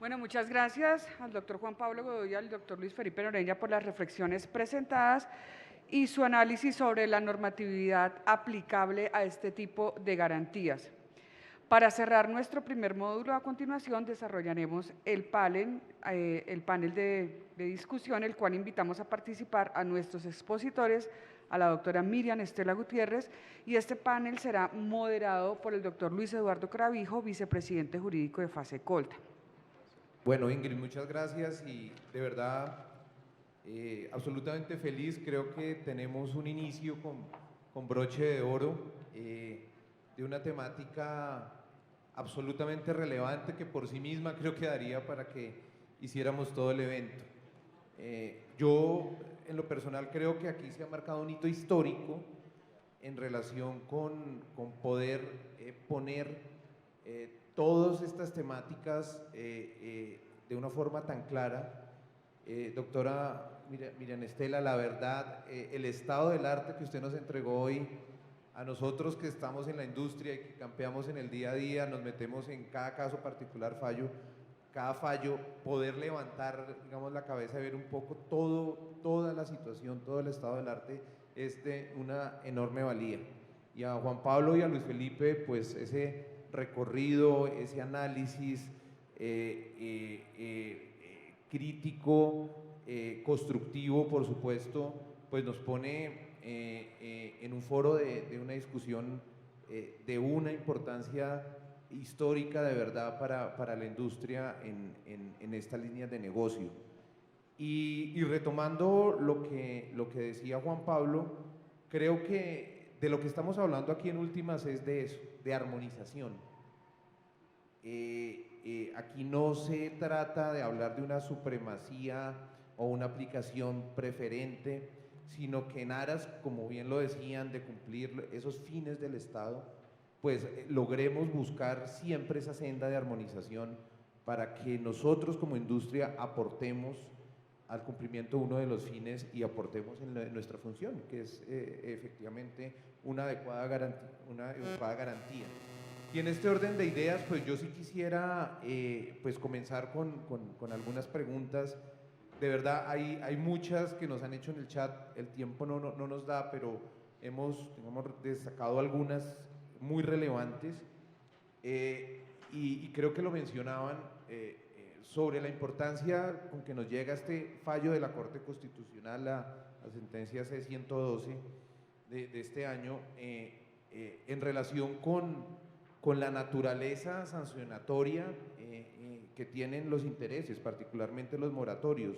Bueno, muchas gracias al doctor Juan Pablo Godoy y al doctor Luis Felipe Noreña por las reflexiones presentadas y su análisis sobre la normatividad aplicable a este tipo de garantías. Para cerrar nuestro primer módulo, a continuación desarrollaremos el panel de discusión, el cual invitamos a participar a nuestros expositores, a la doctora Miriam Estela Gutiérrez, y este panel será moderado por el doctor Luis Eduardo Cravijo, vicepresidente jurídico de FASECOLTA. Bueno, Ingrid, muchas gracias y de verdad absolutamente feliz. Creo que tenemos un inicio con broche de oro de una temática absolutamente relevante que por sí misma creo que daría para que hiciéramos todo el evento. Yo en lo personal creo que aquí se ha marcado un hito histórico en relación con poder poner todas estas temáticas de una forma tan clara. Doctora Miriam Estela, la verdad, el estado del arte que usted nos entregó hoy, a nosotros que estamos en la industria y que campeamos en el día a día, nos metemos en cada caso particular, cada fallo, poder levantar, digamos, la cabeza y ver un poco toda la situación, todo el estado del arte, es de una enorme valía. Y a Juan Pablo y a Luis Felipe, pues ese recorrido, ese análisis crítico, constructivo, por supuesto, pues nos pone en un foro de una discusión de una importancia histórica de verdad para la industria en esta línea de negocio. Y retomando lo que decía Juan Pablo, creo que de lo que estamos hablando aquí en últimas es de eso, de armonización. Aquí no se trata de hablar de una supremacía o una aplicación preferente, sino que en aras, como bien lo decían, de cumplir esos fines del Estado, pues logremos buscar siempre esa senda de armonización para que nosotros como industria aportemos al cumplimiento de uno de los fines y aportemos en nuestra función, que es efectivamente una adecuada garantía. Y en este orden de ideas, pues yo sí quisiera pues comenzar con algunas preguntas. De verdad, hay muchas que nos han hecho en el chat, el tiempo no nos da, pero hemos destacado algunas muy relevantes y creo que lo mencionaban sobre la importancia con que nos llega este fallo de la Corte Constitucional, la sentencia C-112 de este año, en relación con la naturaleza sancionatoria que tienen los intereses, particularmente los moratorios.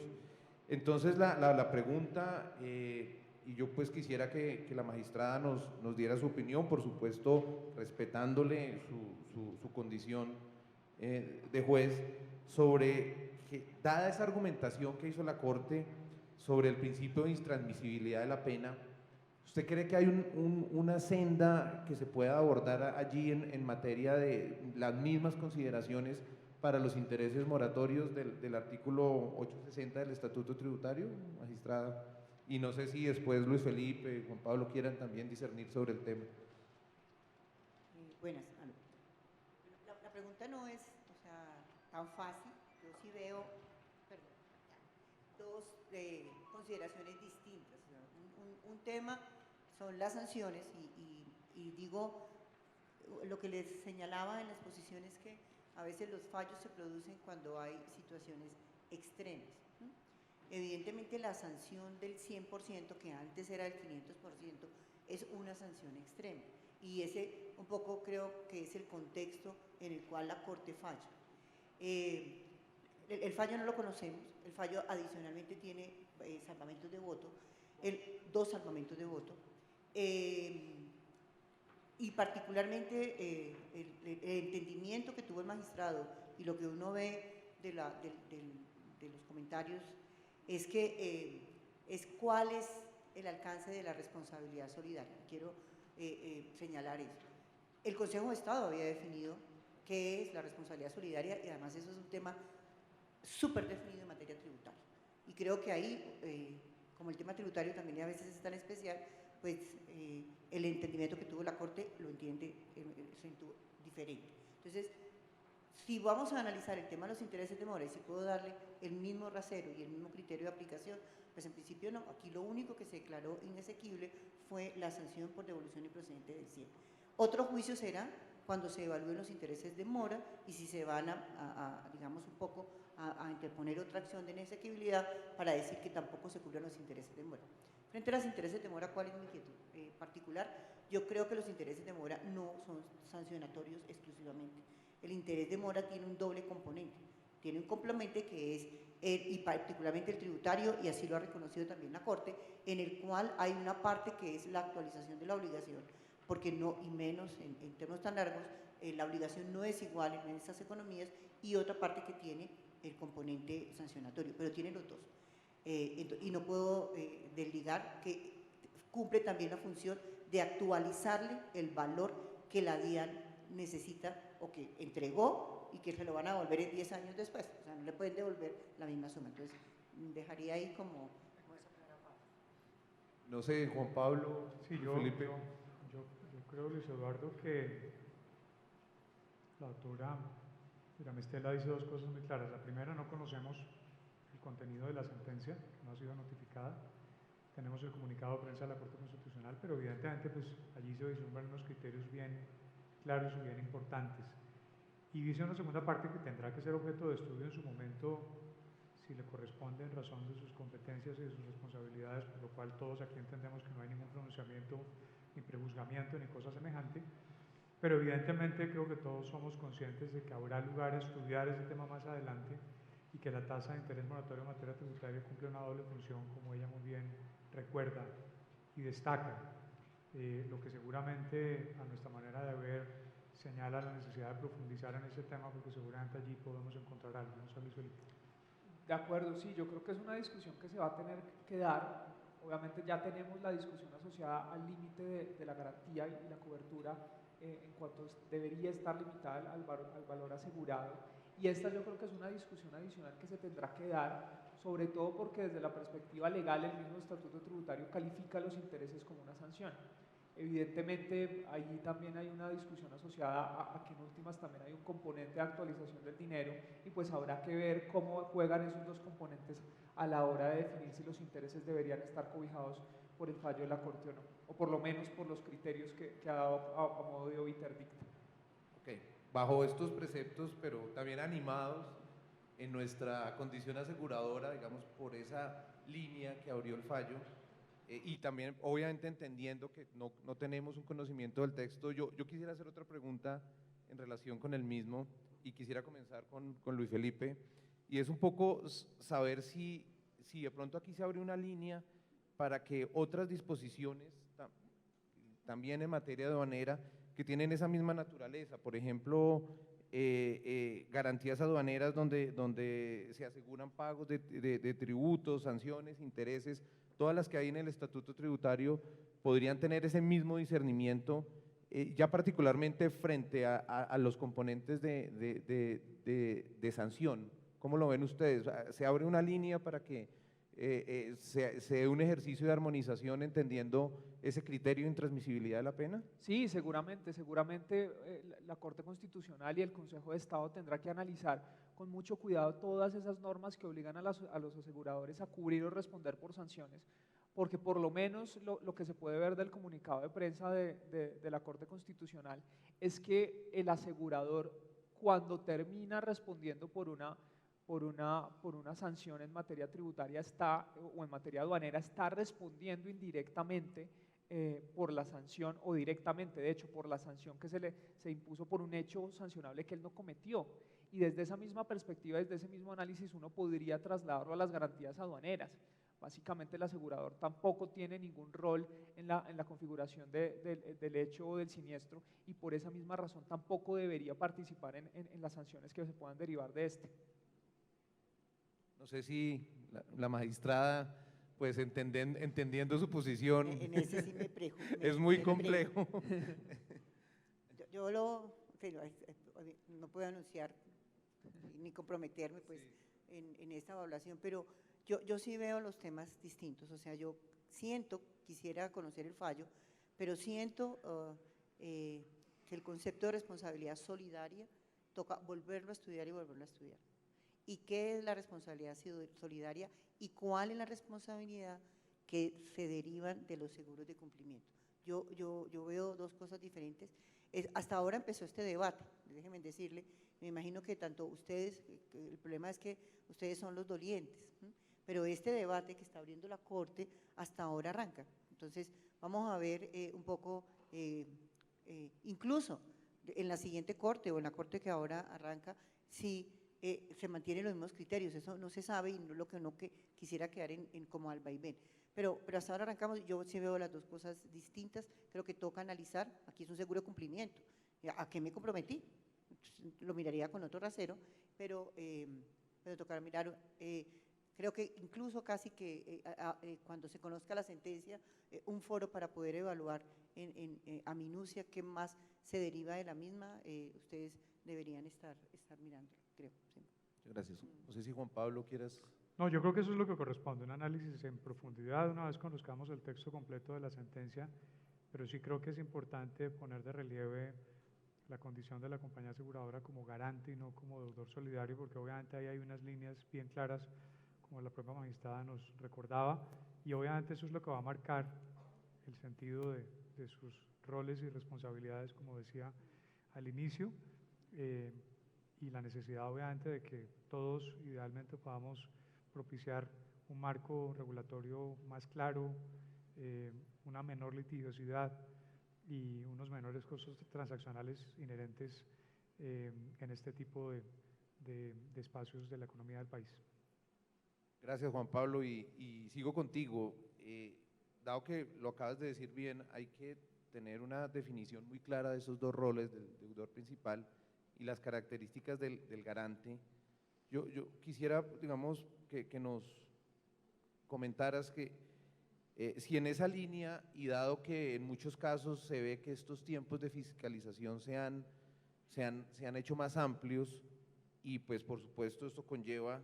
Entonces la pregunta, y yo pues quisiera que la magistrada nos diera su opinión, por supuesto respetándole su condición de juez, sobre que, dada esa argumentación que hizo la Corte sobre el principio de intransmisibilidad de la pena, ¿usted cree que hay una senda que se pueda abordar allí en materia de las mismas consideraciones para los intereses moratorios del artículo 860 del Estatuto Tributario, magistrada? Y no sé si después Luis Felipe, Juan Pablo quieran también discernir sobre el tema. Buenas. La pregunta no es, o sea, tan fácil. Yo sí veo, perdón, dos consideraciones distintas. O sea, un tema son las sanciones y digo, lo que les señalaba en la exposición es que a veces los fallos se producen cuando hay situaciones extremas. Evidentemente la sanción del 100%, que antes era del 500%, es una sanción extrema. Y ese un poco creo que es el contexto en el cual la Corte falla. El fallo no lo conocemos, el fallo adicionalmente tiene salvamentos de voto, dos salvamentos de voto, y particularmente el entendimiento que tuvo el magistrado y lo que uno ve de los comentarios es que es cuál es el alcance de la responsabilidad solidaria. Quiero señalar eso. El Consejo de Estado había definido qué es la responsabilidad solidaria y además eso es un tema súper definido en materia tributaria. Y creo que ahí, como el tema tributario también a veces es tan especial, pues el entendimiento que tuvo la Corte lo entiende diferente. Entonces, si vamos a analizar el tema de los intereses de mora y si puedo darle el mismo rasero y el mismo criterio de aplicación, pues en principio no. Aquí lo único que se declaró inexequible fue la sanción por devolución improcedente del 100. Otro juicio será cuando se evalúen los intereses de mora y si se van digamos, un poco a interponer otra acción de inexequibilidad para decir que tampoco se cubren los intereses de mora. Frente a los intereses de mora, ¿cuál es mi inquietud particular? Yo creo que los intereses de mora no son sancionatorios exclusivamente. El interés de mora tiene un doble componente. Tiene un componente que es, y particularmente el tributario, y así lo ha reconocido también la Corte, en el cual hay una parte que es la actualización de la obligación, porque no, y menos en términos tan largos, la obligación no es igual en estas economías, y otra parte que tiene el componente sancionatorio, pero tiene los dos. Y no puedo desligar que cumple también la función de actualizarle el valor que la DIAN necesita o que entregó y que se lo van a devolver en 10 años después. O sea, no le pueden devolver la misma suma. Entonces, dejaría ahí como esa primera parte. No sé, Juan Pablo, Sí, Felipe. yo creo, Luis Eduardo, que la autora Mistela dice dos cosas muy claras. La primera, no conocemos el contenido de la sentencia, que no ha sido notificada. Tenemos el comunicado de prensa de la Corte Constitucional, pero evidentemente pues, allí se vislumbran unos criterios bien claros y bien importantes. Y dice una segunda parte que tendrá que ser objeto de estudio en su momento, si le corresponde en razón de sus competencias y de sus responsabilidades, por lo cual todos aquí entendemos que no hay ningún pronunciamiento, ni prejuzgamiento, ni cosa semejante. Pero evidentemente creo que todos somos conscientes de que habrá lugar a estudiar ese tema más adelante y que la tasa de interés moratorio en materia tributaria cumple una doble función, como ella muy bien recuerda y destaca, lo que seguramente a nuestra manera de ver señala la necesidad de profundizar en ese tema, porque seguramente allí podemos encontrar algo. ¿No, Luis Felipe? De acuerdo, sí, yo creo que es una discusión que se va a tener que dar. Obviamente ya tenemos la discusión asociada al límite de la garantía y la cobertura en cuanto debería estar limitada al valor asegurado. Y esta yo creo que es una discusión adicional que se tendrá que dar, sobre todo porque desde la perspectiva legal el mismo Estatuto Tributario califica los intereses como una sanción. Evidentemente, allí también hay una discusión asociada a que en últimas también hay un componente de actualización del dinero y pues habrá que ver cómo juegan esos dos componentes a la hora de definir si los intereses deberían estar cobijados por el fallo de la Corte o no, o por lo menos por los criterios que ha dado a modo de obiter dicta. Ok, bajo estos preceptos, pero también animados en nuestra condición aseguradora, digamos, por esa línea que abrió el fallo, y también obviamente entendiendo que no tenemos un conocimiento del texto, yo quisiera hacer otra pregunta en relación con el mismo y quisiera comenzar con Luis Felipe, y es un poco saber si de pronto aquí se abre una línea para que otras disposiciones también en materia aduanera que tienen esa misma naturaleza, por ejemplo, garantías aduaneras donde se aseguran pagos de tributos, sanciones, intereses, todas las que hay en el Estatuto Tributario podrían tener ese mismo discernimiento, ya particularmente frente a los componentes de sanción. ¿Cómo lo ven ustedes? ¿Se abre una línea para que se dé un ejercicio de armonización entendiendo ese criterio de intransmisibilidad de la pena? Sí, seguramente la Corte Constitucional y el Consejo de Estado tendrá que analizar con mucho cuidado todas esas normas que obligan a los aseguradores a cubrir o responder por sanciones, porque por lo menos lo que se puede ver del comunicado de prensa de la Corte Constitucional es que el asegurador, cuando termina respondiendo por una sanción en materia tributaria o en materia aduanera, está respondiendo indirectamente por la sanción o directamente, de hecho, por la sanción que se impuso por un hecho sancionable que él no cometió. Y desde esa misma perspectiva, desde ese mismo análisis, uno podría trasladarlo a las garantías aduaneras. Básicamente el asegurador tampoco tiene ningún rol en la configuración del hecho o del siniestro y por esa misma razón tampoco debería participar en las sanciones que se puedan derivar de este. No sé si la magistrada, pues entendiendo su posición, En ese sí me es muy complejo. Yo no puedo anunciar ni comprometerme pues en esta evaluación, pero yo sí veo los temas distintos. O sea, yo quisiera conocer el fallo, pero siento que el concepto de responsabilidad solidaria toca volverlo a estudiar y volverlo a estudiar. ¿Y qué es la responsabilidad solidaria y cuál es la responsabilidad que se derivan de los seguros de cumplimiento? Yo veo dos cosas diferentes. Hasta ahora empezó este debate, déjenme decirle, me imagino que tanto ustedes, el problema es que ustedes son los dolientes, ¿sí? Pero este debate que está abriendo la Corte hasta ahora arranca. Entonces, vamos a ver un poco, incluso en la siguiente Corte o en la Corte que ahora arranca, si se mantienen los mismos criterios. Eso no se sabe y no es lo que uno quisiera quedar como al vaivén. Pero hasta ahora arrancamos, yo sí veo las dos cosas distintas, creo que toca analizar, aquí es un seguro de cumplimiento, ¿a qué me comprometí? Lo miraría con otro rasero, pero tocará mirar, creo que incluso casi que cuando se conozca la sentencia, un foro para poder evaluar a minucia qué más se deriva de la misma, ustedes deberían estar mirándolo, creo. Sí. Muchas gracias. No sé si Juan Pablo quieras… No, yo creo que eso es lo que corresponde, un análisis en profundidad una vez conozcamos el texto completo de la sentencia, pero sí creo que es importante poner de relieve la condición de la compañía aseguradora como garante y no como deudor solidario, porque obviamente ahí hay unas líneas bien claras, como la propia magistrada nos recordaba, y obviamente eso es lo que va a marcar el sentido de sus roles y responsabilidades, como decía al inicio, y la necesidad obviamente de que todos idealmente podamos propiciar un marco regulatorio más claro, una menor litigiosidad y unos menores costos transaccionales inherentes en este tipo de espacios de la economía del país. Gracias, Juan Pablo, y sigo contigo. Dado que lo acabas de decir bien, hay que tener una definición muy clara de esos dos roles, del deudor principal y las características del garante. Yo quisiera, digamos, que nos comentaras que si en esa línea, y dado que en muchos casos se ve que estos tiempos de fiscalización se han hecho más amplios, y pues por supuesto esto conlleva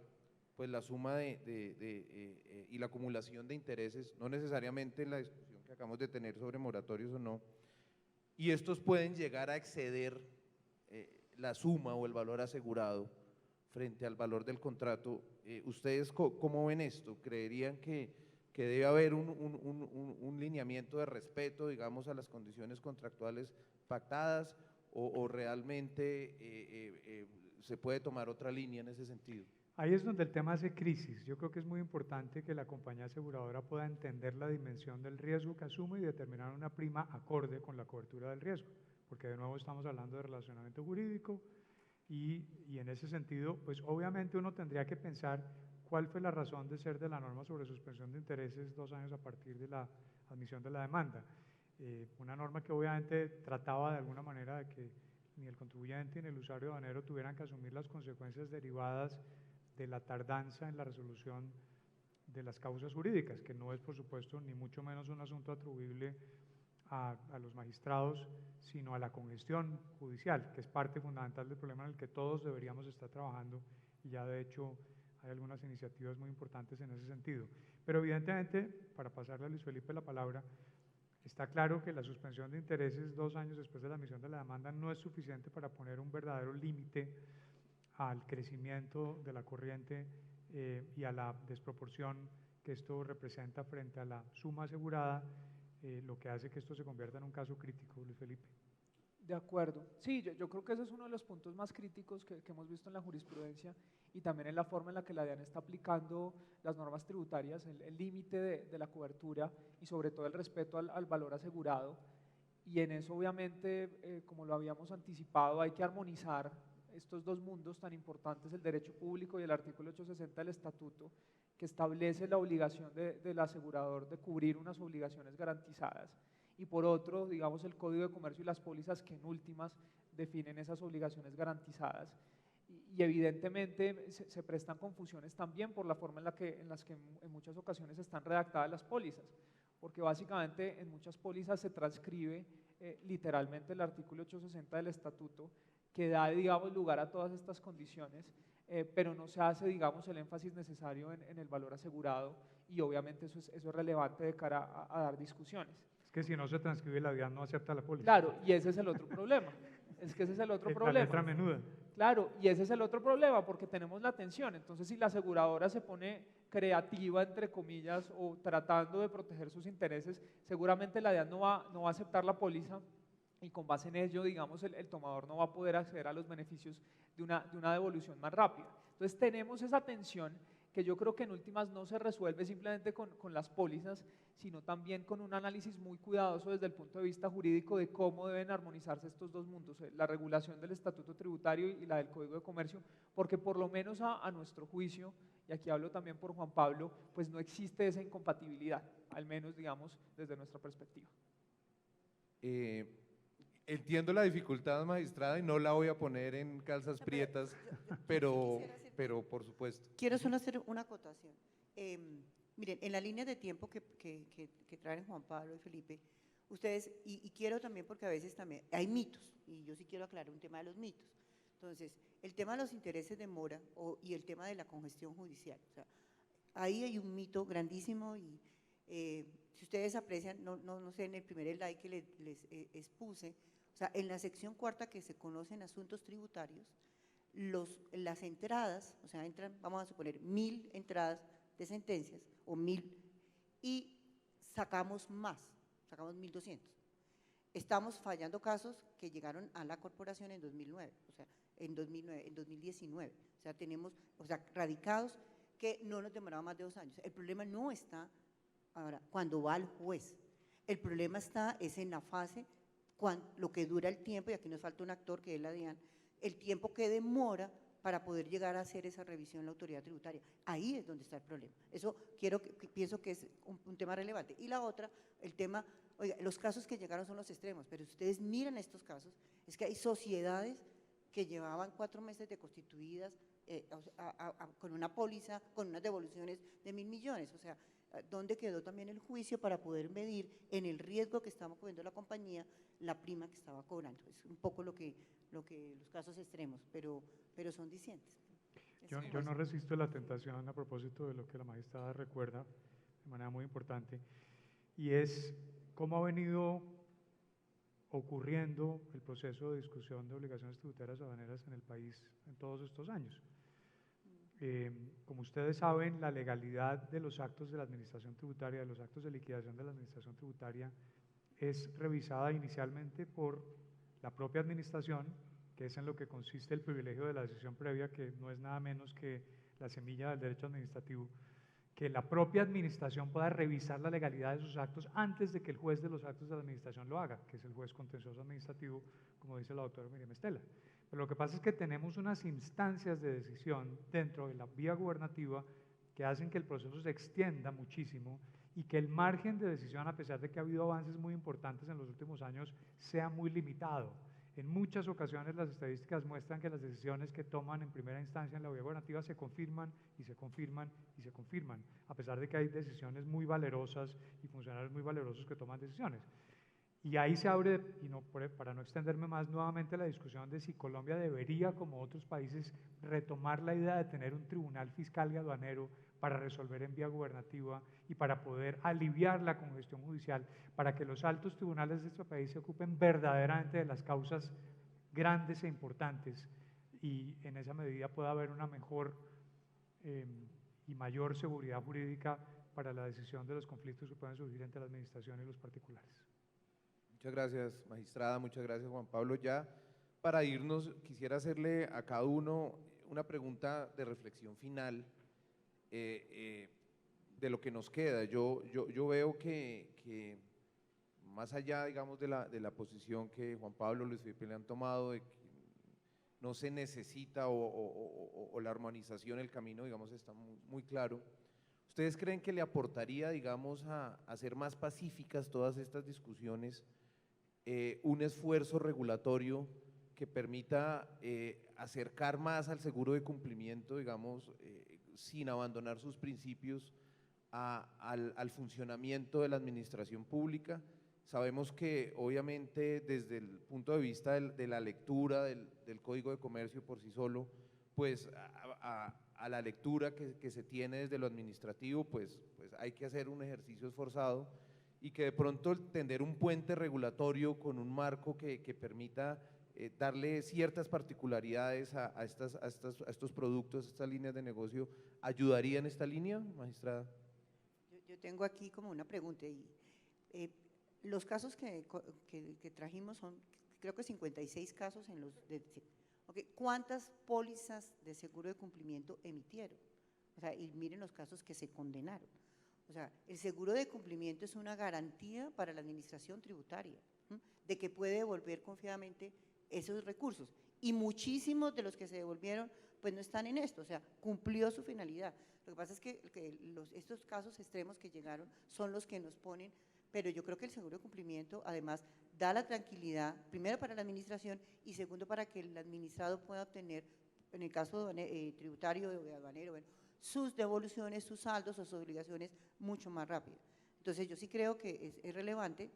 pues la suma y la acumulación de intereses, no necesariamente la discusión que acabamos de tener sobre moratorios o no, y estos pueden llegar a exceder la suma o el valor asegurado frente al valor del contrato. ¿Ustedes cómo ven esto? ¿Creerían que debe haber un lineamiento de respeto, digamos, a las condiciones contractuales pactadas, o realmente se puede tomar otra línea en ese sentido? Ahí es donde el tema hace crisis. Yo creo que es muy importante que la compañía aseguradora pueda entender la dimensión del riesgo que asume y determinar una prima acorde con la cobertura del riesgo, porque de nuevo estamos hablando de relacionamiento jurídico y en ese sentido, pues obviamente uno tendría que pensar cuál fue la razón de ser de la norma sobre suspensión de intereses 2 años a partir de la admisión de la demanda. Una norma que obviamente trataba de alguna manera de que ni el contribuyente ni el usuario aduanero tuvieran que asumir las consecuencias derivadas de la tardanza en la resolución de las causas jurídicas, que no es por supuesto ni mucho menos un asunto atribuible a los magistrados, sino a la congestión judicial, que es parte fundamental del problema en el que todos deberíamos estar trabajando, y ya de hecho hay algunas iniciativas muy importantes en ese sentido. Pero evidentemente, para pasarle a Luis Felipe la palabra, está claro que la suspensión de intereses 2 años después de la admisión de la demanda no es suficiente para poner un verdadero límite al crecimiento de la corriente y a la desproporción que esto representa frente a la suma asegurada, lo que hace que esto se convierta en un caso crítico. Luis Felipe. De acuerdo. Sí, yo creo que ese es uno de los puntos más críticos que hemos visto en la jurisprudencia y también en la forma en la que la DIAN está aplicando las normas tributarias, el límite de la cobertura y sobre todo el respeto al valor asegurado. Y en eso obviamente, como lo habíamos anticipado, hay que armonizar estos dos mundos tan importantes, el derecho público y el artículo 860 del estatuto, que establece la obligación del asegurador de cubrir unas obligaciones garantizadas, y por otro, digamos, el Código de Comercio y las pólizas que en últimas definen esas obligaciones garantizadas. Y evidentemente se prestan confusiones también por la forma en las que en muchas ocasiones están redactadas las pólizas, porque básicamente en muchas pólizas se transcribe literalmente el artículo 860 del estatuto, que da, digamos, lugar a todas estas condiciones, pero no se hace, digamos, el énfasis necesario en el valor asegurado, y obviamente eso es relevante de cara a dar discusiones. Es que si no se transcribe, la DIAN no acepta la póliza. Claro, y ese es el otro problema. Es que ese es el otro problema. La letra menuda. Claro, y ese es el otro problema, porque tenemos la tensión. Entonces, si la aseguradora se pone creativa, entre comillas, o tratando de proteger sus intereses, seguramente la DIAN no va a aceptar la póliza y con base en ello, digamos, el tomador no va a poder acceder a los beneficios de una devolución más rápida. Entonces, tenemos esa tensión que yo creo que en últimas no se resuelve simplemente con las pólizas, sino también con un análisis muy cuidadoso desde el punto de vista jurídico de cómo deben armonizarse estos dos mundos, la regulación del estatuto tributario y la del Código de Comercio, porque por lo menos a nuestro juicio, y aquí hablo también por Juan Pablo, pues no existe esa incompatibilidad, al menos digamos desde nuestra perspectiva. Entiendo la dificultad, magistrada, y no la voy a poner en calzas prietas, pero por supuesto. Quiero solo hacer una acotación. Miren, en la línea de tiempo que traen Juan Pablo y Felipe, ustedes, y quiero también porque a veces también hay mitos, y yo sí quiero aclarar un tema de los mitos. Entonces, el tema de los intereses de mora y el tema de la congestión judicial. O sea, ahí hay un mito grandísimo y si ustedes aprecian, no sé, en el primer slide que les expuse, o sea, en la sección cuarta que se conocen asuntos tributarios, las entradas, o sea, vamos a suponer 1000 entradas de sentencias o 1000 y sacamos más, sacamos 1200. Estamos fallando casos que llegaron a la corporación en 2009, o sea, en 2019. O sea, tenemos, radicados que no nos demoraba más de 2 años. El problema no está ahora cuando va al juez. El problema es en la fase, lo que dura el tiempo, y aquí nos falta un actor que es la DIAN, el tiempo que demora para poder llegar a hacer esa revisión en la autoridad tributaria. Ahí es donde está el problema. Eso pienso que es un tema relevante. Y la otra, el tema, oiga, los casos que llegaron son los extremos, pero si ustedes miran estos casos, es que hay sociedades que llevaban 4 meses de constituidas con una póliza, con unas devoluciones de 1.000 millones. O sea, ¿dónde quedó también el juicio para poder medir en el riesgo que estaba cogiendo la compañía la prima que estaba cobrando? Es un poco lo que los casos extremos, pero son discientes. Yo no resisto la tentación a propósito de lo que la magistrada recuerda de manera muy importante, y es cómo ha venido ocurriendo el proceso de discusión de obligaciones tributarias aduaneras en el país en todos estos años. Como ustedes saben, la legalidad de los actos de la administración tributaria, de los actos de liquidación de la administración tributaria, es revisada inicialmente por la propia administración, que es en lo que consiste el privilegio de la decisión previa, que no es nada menos que la semilla del derecho administrativo, que la propia administración pueda revisar la legalidad de sus actos antes de que el juez de los actos de la administración lo haga, que es el juez contencioso administrativo, como dice la doctora Miriam Estela. Pero lo que pasa es que tenemos unas instancias de decisión dentro de la vía gubernativa que hacen que el proceso se extienda muchísimo y que el margen de decisión, a pesar de que ha habido avances muy importantes en los últimos años, sea muy limitado. En muchas ocasiones las estadísticas muestran que las decisiones que toman en primera instancia en la vía gubernativa se confirman y se confirman y se confirman, a pesar de que hay decisiones muy valerosas y funcionarios muy valerosos que toman decisiones. Y ahí se abre, para no extenderme más, nuevamente la discusión de si Colombia debería, como otros países, retomar la idea de tener un tribunal fiscal y aduanero para resolver en vía gubernativa y para poder aliviar la congestión judicial, para que los altos tribunales de este país se ocupen verdaderamente de las causas grandes e importantes y en esa medida pueda haber una mejor y mayor seguridad jurídica para la decisión de los conflictos que pueden surgir entre la administración y los particulares. Muchas gracias, magistrada, muchas gracias, Juan Pablo. Ya para irnos, quisiera hacerle a cada uno una pregunta de reflexión final de lo que nos queda. Yo veo que más allá, digamos, de la posición que Juan Pablo, Luis Felipe le han tomado, de que no se necesita o la armonización, el camino, digamos, está muy claro. ¿Ustedes creen que le aportaría, digamos, a hacer más pacíficas todas estas discusiones un esfuerzo regulatorio que permita acercar más al seguro de cumplimiento, digamos, sin abandonar sus principios al funcionamiento de la administración pública? Sabemos que obviamente desde el punto de vista de la lectura del Código de Comercio por sí solo, pues a la lectura que se tiene desde lo administrativo, pues hay que hacer un ejercicio esforzado y que de pronto tender un puente regulatorio con un marco que permita darle ciertas particularidades a estos productos, a estas líneas de negocio, ¿ayudaría en esta línea, magistrada? Yo tengo aquí como una pregunta y los casos que trajimos son, creo que 56 casos en los ¿cuántas pólizas de seguro de cumplimiento emitieron? O sea, y miren los casos que se condenaron. O sea, el seguro de cumplimiento es una garantía para la administración tributaria, de que puede devolver confiadamente esos recursos. Y muchísimos de los que se devolvieron, pues no están en esto, o sea, cumplió su finalidad. Lo que pasa es que estos casos extremos que llegaron son los que nos ponen, pero yo creo que el seguro de cumplimiento, además, da la tranquilidad, primero para la administración y segundo para que el administrado pueda obtener, en el caso tributario de aduanero, bueno, sus devoluciones, sus saldos o sus obligaciones mucho más rápido. Entonces, yo sí creo que es relevante,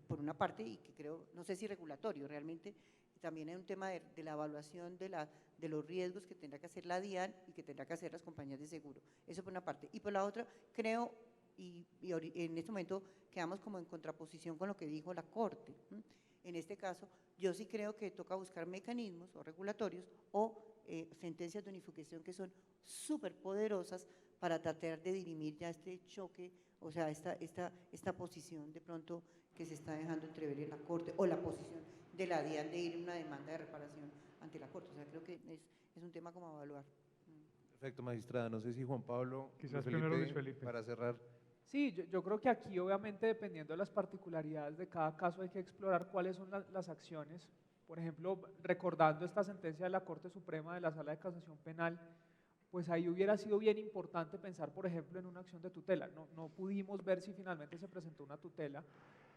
por una parte, y que creo, no sé si regulatorio, realmente también hay un tema de la evaluación de los riesgos que tendrá que hacer la DIAN y que tendrá que hacer las compañías de seguro. Eso por una parte. Y por la otra, creo, y en este momento quedamos como en contraposición con lo que dijo la Corte. En este caso, yo sí creo que toca buscar mecanismos o regulatorios o sentencias de unificación que son súper poderosas para tratar de dirimir ya este choque, o sea, esta posición de pronto que se está dejando entrever en la Corte, o la posición de la DIAN de ir en una demanda de reparación ante la Corte. O sea, creo que es un tema como a evaluar. Perfecto, magistrada. No sé si Juan Pablo, Quizás primero Luis Felipe. para cerrar. Sí, yo creo que aquí obviamente dependiendo de las particularidades de cada caso hay que explorar cuáles son las acciones. Por ejemplo, recordando esta sentencia de la Corte Suprema de la Sala de Casación Penal, pues ahí hubiera sido bien importante pensar, por ejemplo, en una acción de tutela. No pudimos ver si finalmente se presentó una tutela,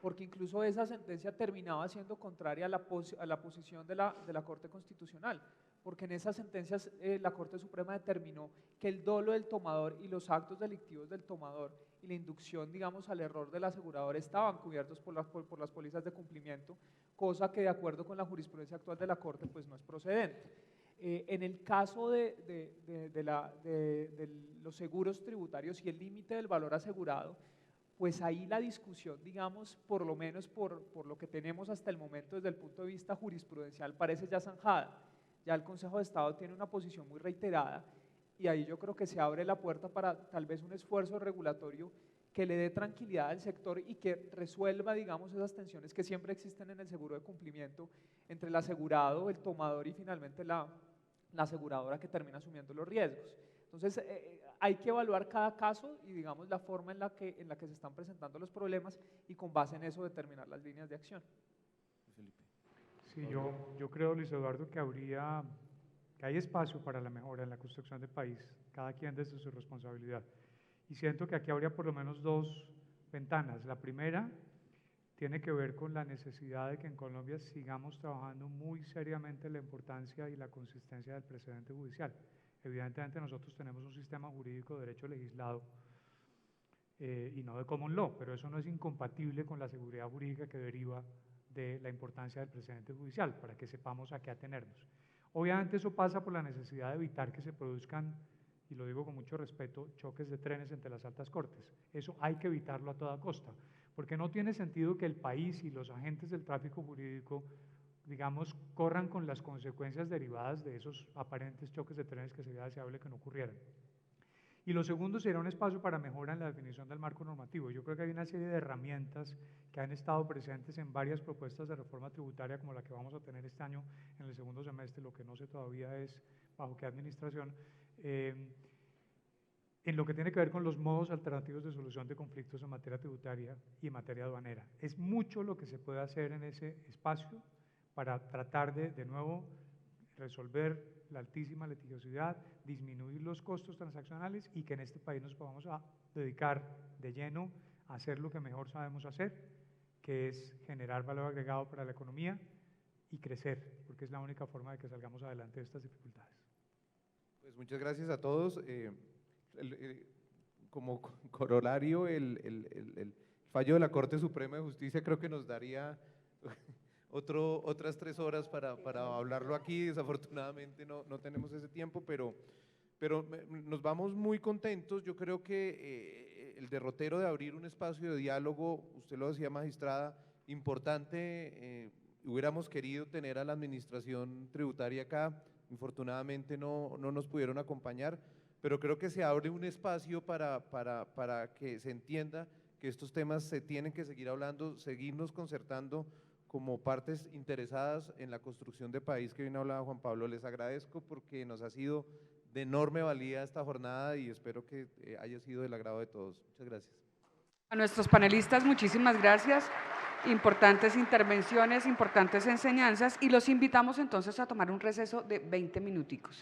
porque incluso esa sentencia terminaba siendo contraria a la posición de la Corte Constitucional, porque en esas sentencias la Corte Suprema determinó que el dolo del tomador y los actos delictivos del tomador y la inducción, digamos, al error del asegurador estaban cubiertos por las pólizas de cumplimiento, cosa que de acuerdo con la jurisprudencia actual de la Corte pues no es procedente. En el caso de los seguros tributarios y el límite del valor asegurado, pues ahí la discusión, digamos, por lo menos por lo que tenemos hasta el momento desde el punto de vista jurisprudencial, parece ya zanjada. Ya el Consejo de Estado tiene una posición muy reiterada y ahí yo creo que se abre la puerta para tal vez un esfuerzo regulatorio que le dé tranquilidad al sector y que resuelva, digamos, esas tensiones que siempre existen en el seguro de cumplimiento entre el asegurado, el tomador y finalmente la aseguradora que termina asumiendo los riesgos. Entonces, hay que evaluar cada caso y, digamos, la forma en la que se están presentando los problemas y con base en eso determinar las líneas de acción. Sí, yo creo, Luis Eduardo, que hay espacio para la mejora en la construcción del país, cada quien desde su responsabilidad. Y siento que aquí habría por lo menos dos ventanas. La primera tiene que ver con la necesidad de que en Colombia sigamos trabajando muy seriamente la importancia y la consistencia del precedente judicial. Evidentemente nosotros tenemos un sistema jurídico de derecho legislado y no de common law, pero eso no es incompatible con la seguridad jurídica que deriva de la importancia del precedente judicial, para que sepamos a qué atenernos. Obviamente eso pasa por la necesidad de evitar que se produzcan, y lo digo con mucho respeto, choques de trenes entre las altas cortes. Eso hay que evitarlo a toda costa, porque no tiene sentido que el país y los agentes del tráfico jurídico, digamos, corran con las consecuencias derivadas de esos aparentes choques de trenes que sería deseable que no ocurrieran. Y lo segundo será un espacio para mejora en la definición del marco normativo. Yo creo que hay una serie de herramientas que han estado presentes en varias propuestas de reforma tributaria como la que vamos a tener este año en el segundo semestre, lo que no sé todavía es bajo qué administración, en lo que tiene que ver con los modos alternativos de solución de conflictos en materia tributaria y en materia aduanera. Es mucho lo que se puede hacer en ese espacio para tratar de nuevo resolver la altísima litigiosidad, disminuir los costos transaccionales y que en este país nos podamos dedicar de lleno a hacer lo que mejor sabemos hacer, que es generar valor agregado para la economía y crecer, porque es la única forma de que salgamos adelante de estas dificultades. Pues muchas gracias a todos. Como corolario, el fallo de la Corte Suprema de Justicia creo que nos daría otras 3 horas para hablarlo aquí. Desafortunadamente no tenemos ese tiempo, pero nos vamos muy contentos. Yo creo que el derrotero de abrir un espacio de diálogo, usted lo decía, magistrada, importante hubiéramos querido tener a la administración tributaria acá, infortunadamente no nos pudieron acompañar, pero creo que se abre un espacio para que se entienda que estos temas se tienen que seguir hablando, seguirnos concertando como partes interesadas en la construcción de país que bien hablaba Juan Pablo. Les agradezco porque nos ha sido de enorme valía esta jornada y espero que haya sido del agrado de todos. Muchas gracias. A nuestros panelistas, muchísimas gracias. Importantes intervenciones, importantes enseñanzas, y los invitamos entonces a tomar un receso de 20 minuticos.